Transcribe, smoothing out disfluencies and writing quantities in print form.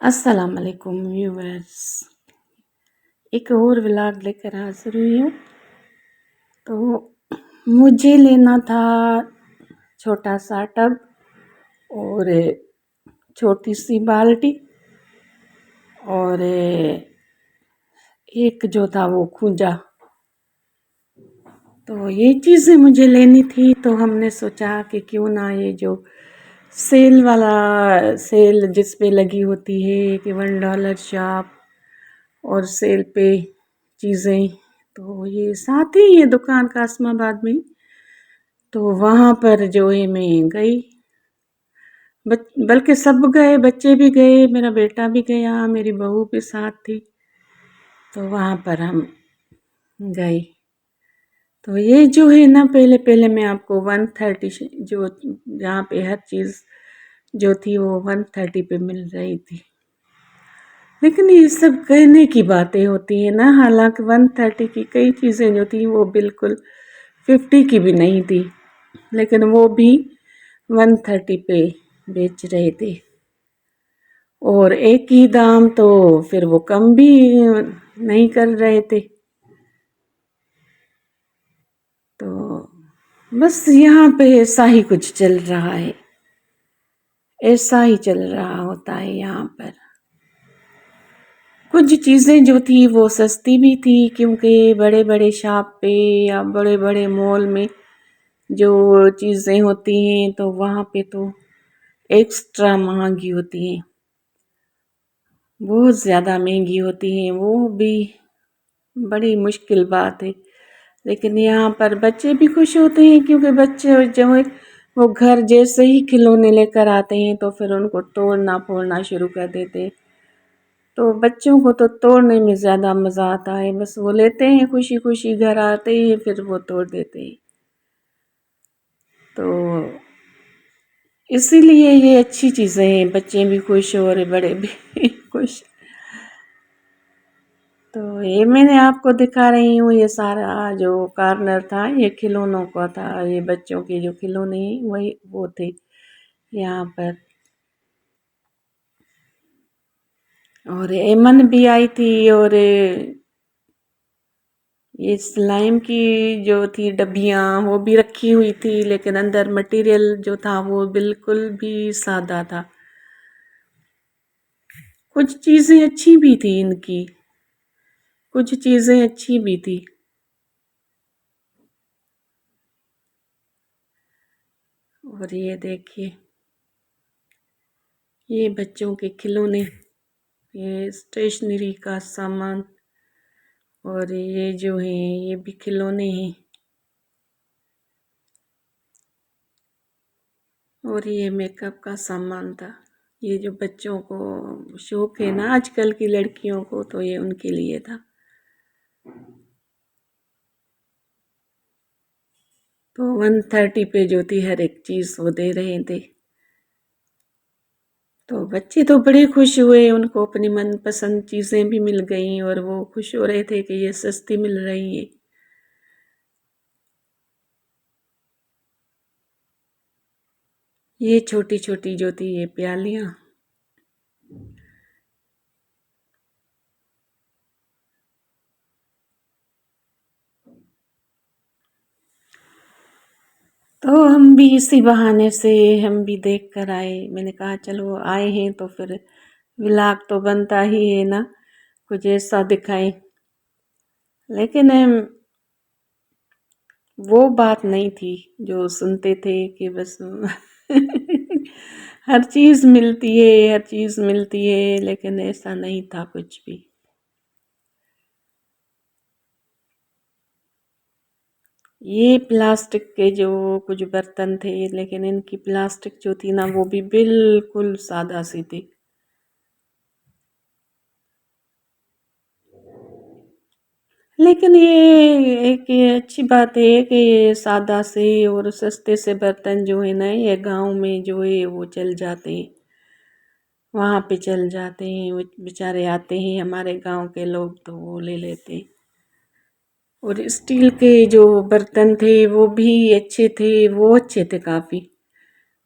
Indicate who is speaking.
Speaker 1: अस्सलाम वालेकुम व्यूअर्स। एक और व्लॉग लेकर हाजिर हुई हूँ। तो मुझे लेना था छोटा सा टब और छोटी सी बाल्टी और एक जो था वो खूंजा। तो ये चीज़ें मुझे लेनी थी, तो हमने सोचा कि क्यों ना ये जो सेल जिस पे लगी होती है कि $1 शॉप और सेल पे चीज़ें, तो ये साथ ही ये दुकान कासमाबाद में, तो वहाँ पर जो है मैं गई। बल्कि सब गए, बच्चे भी गए, मेरा बेटा भी गया, मेरी बहू भी साथ थी। तो वहाँ पर हम गए। तो ये जो है ना, पहले मैं आपको 130 जो जहाँ पे हर चीज़ जो थी वो 130 पे मिल रही थी। लेकिन ये सब कहने की बातें होती है ना, हालांकि 130 की कई चीज़ें जो थी वो बिल्कुल 50 की भी नहीं थी, लेकिन वो भी 130 पे बेच रहे थे। और एक ही दाम, तो फिर वो कम भी नहीं कर रहे थे। तो बस यहाँ पे ऐसा ही कुछ चल रहा है, ऐसा ही चल रहा होता है यहाँ पर। कुछ चीज़ें जो थी वो सस्ती भी थी, क्योंकि बड़े बड़े शॉप पे या बड़े बड़े मॉल में जो चीज़ें होती हैं तो वहाँ पे तो एक्स्ट्रा महंगी होती हैं, बहुत ज़्यादा महंगी होती हैं, वो भी बड़ी मुश्किल बात है। लेकिन यहाँ पर बच्चे भी खुश होते हैं, क्योंकि बच्चे जो है वो घर जैसे ही खिलौने लेकर आते हैं तो फिर उनको तोड़ना फोड़ना शुरू कर देते हैं। तो बच्चों को तो तोड़ने में ज़्यादा मज़ा आता है, बस वो लेते हैं खुशी खुशी, घर आते ही फिर वो तोड़ देते हैं। तो इसीलिए ये अच्छी चीज़ें हैं, बच्चे भी खुश और बड़े भी खुश। तो ये मैंने आपको दिखा रही हूँ, ये सारा जो कॉर्नर था ये खिलौनों का था, ये बच्चों के जो खिलौने हैं वही वो थे यहाँ पर। और एमन भी आई थी, और ये स्लाइम की जो थी डब्बियाँ वो भी रखी हुई थी, लेकिन अंदर मटेरियल जो था वो बिल्कुल भी सादा था। कुछ चीज़ें अच्छी भी थी इनकी, कुछ चीज़ें अच्छी भी थी। और ये देखिए, ये बच्चों के खिलौने, ये स्टेशनरी का सामान, और ये जो है ये भी खिलौने हैं। और ये मेकअप का सामान था, ये जो बच्चों को शौक है ना आजकल की लड़कियों को, तो ये उनके लिए था। तो 130 पे जो थी हर एक चीज़ वो दे रहे थे। तो बच्चे तो बड़े खुश हुए, उनको अपनी मनपसंद चीज़ें भी मिल गईं, और वो खुश हो रहे थे कि ये सस्ती मिल रही है। ये छोटी छोटी जो थी ये प्यालियाँ, तो हम भी इसी बहाने से हम भी देख कर आए। मैंने कहा चलो आए हैं तो फिर व्लॉग तो बनता ही है ना, कुछ ऐसा दिखाएं। लेकिन वो बात नहीं थी जो सुनते थे कि बस हर चीज़ मिलती है, हर चीज़ मिलती है, लेकिन ऐसा नहीं था कुछ भी। ये प्लास्टिक के जो कुछ बर्तन थे, लेकिन इनकी प्लास्टिक जो थी ना वो भी बिल्कुल सादा सी थी। लेकिन ये एक ये अच्छी बात है कि ये सादा से और सस्ते से बर्तन जो है ना ये गांव में जो है वो चल जाते हैं, वहाँ पे चल जाते हैं, वो बेचारे आते हैं हमारे गांव के लोग तो वो ले लेते हैं। और स्टील के जो बर्तन थे वो भी अच्छे थे, वो अच्छे थे काफ़ी।